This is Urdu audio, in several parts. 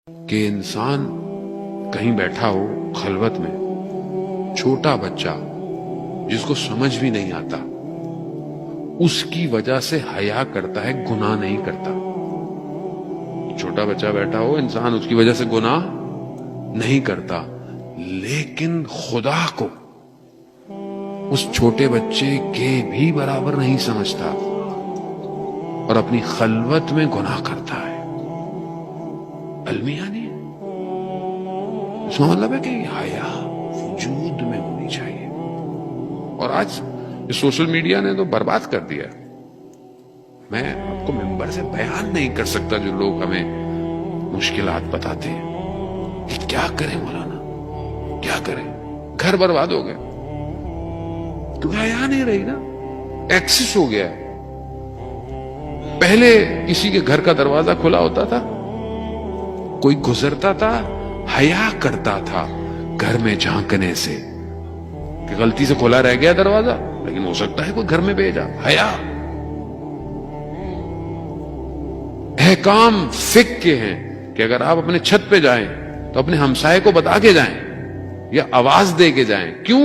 کہ انسان کہیں بیٹھا ہو خلوت میں، چھوٹا بچہ جس کو سمجھ بھی نہیں آتا اس کی وجہ سے حیا کرتا ہے، گناہ نہیں کرتا۔ چھوٹا بچہ بیٹھا ہو، انسان اس کی وجہ سے گناہ نہیں کرتا، لیکن خدا کو اس چھوٹے بچے کے بھی برابر نہیں سمجھتا اور اپنی خلوت میں گناہ کرتا ہے۔ المیہ نہیں ہے، اس کا مطلب ہے کہ حیا وجود میں ہونی چاہیے۔ اور آج سوشل میڈیا نے تو برباد کر دیا ہے۔ میں آپ کو ممبر سے بیان نہیں کر سکتا جو لوگ ہمیں مشکلات بتاتے ہیں کہ کیا کریں مولانا، کیا کریں، گھر برباد ہو گیا تو حیا نہیں رہی نا، ایکسس ہو گیا ہے۔ پہلے کسی کے گھر کا دروازہ کھلا ہوتا تھا، کوئی گزرتا تھا، حیا کرتا تھا گھر میں جھانکنے سے کہ غلطی سے کھلا رہ گیا دروازہ، لیکن ہو سکتا ہے کوئی گھر میں بھیجا، حیا۔ احکام فقہ کے ہیں کہ اگر آپ اپنے چھت پہ جائیں تو اپنے ہمسائے کو بتا کے جائیں یا آواز دے کے جائیں، کیوں؟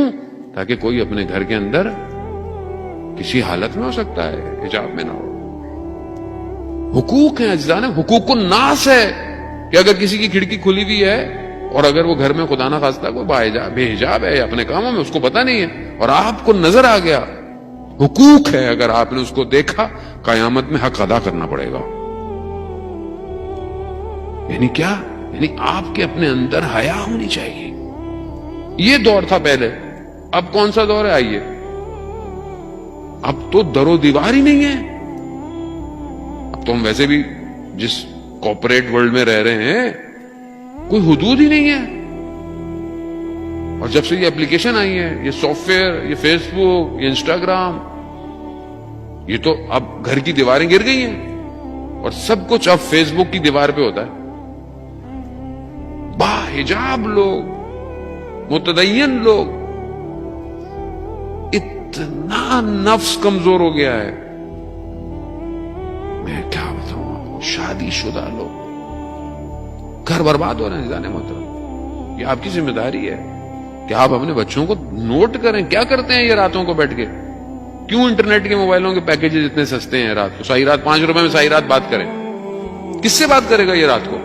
تاکہ کوئی اپنے گھر کے اندر کسی حالت میں ہو سکتا ہے حجاب میں نہ ہو۔ حقوق ہیں اجزاء، حقوق الناس ہے کہ اگر کسی کی کھڑکی کھلی ہوئی ہے اور اگر وہ گھر میں خدا نہ خواستہ کوئی بے حجاب ہے یا اپنے کاموں میں، اس کو پتہ نہیں ہے اور آپ کو نظر آ گیا، حقوق ہے، اگر آپ نے اس کو دیکھا قیامت میں حق ادا کرنا پڑے گا۔ یعنی کیا؟ یعنی آپ کے اپنے اندر حیا ہونی چاہیے۔ یہ دور تھا پہلے، اب کون سا دور ہے؟ آئیے، اب تو در و دیوار ہی نہیں ہے۔ اب تو ہم ویسے بھی جس کارپوریٹ ورلڈ میں رہ رہے ہیں کوئی حدود ہی نہیں ہے۔ اور جب سے یہ اپلیکیشن آئی ہے، یہ سافٹ ویئر، یہ فیس بک، یہ انسٹاگرام، یہ تو اب گھر کی دیواریں گر گئی ہیں اور سب کچھ اب فیس بک کی دیوار پہ ہوتا ہے۔ با حجاب لوگ، متدین لوگ، اتنا نفس کمزور ہو گیا ہے، میں کیا بتاؤں آپ کو۔ شادی شدہ لوگ گھر برباد ہو رہے ہیں جانے محترم۔ یہ آپ کی ذمہ داری ہے کہ آپ اپنے بچوں کو نوٹ کریں کیا کرتے ہیں یہ راتوں کو بیٹھ کے، کیوں انٹرنیٹ کے موبائلوں کے پیکیجز اتنے سستے ہیں، رات کو ساری رات 5 روپے میں ساری رات بات کریں۔ کس سے بات کرے گا یہ رات کو؟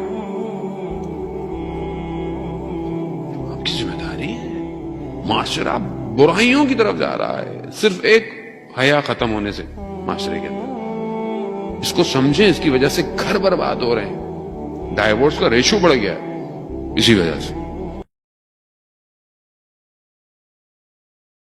آپ کی ذمہ داری ہے۔ معاشرہ برائیوں کی طرف جا رہا ہے صرف ایک حیا ختم ہونے سے معاشرے کے اندر۔ اس کو سمجھیں، اس کی وجہ سے گھر برباد ہو رہے ہیں، ڈائیورس کا ریشو بڑھ گیا ہے اسی وجہ سے۔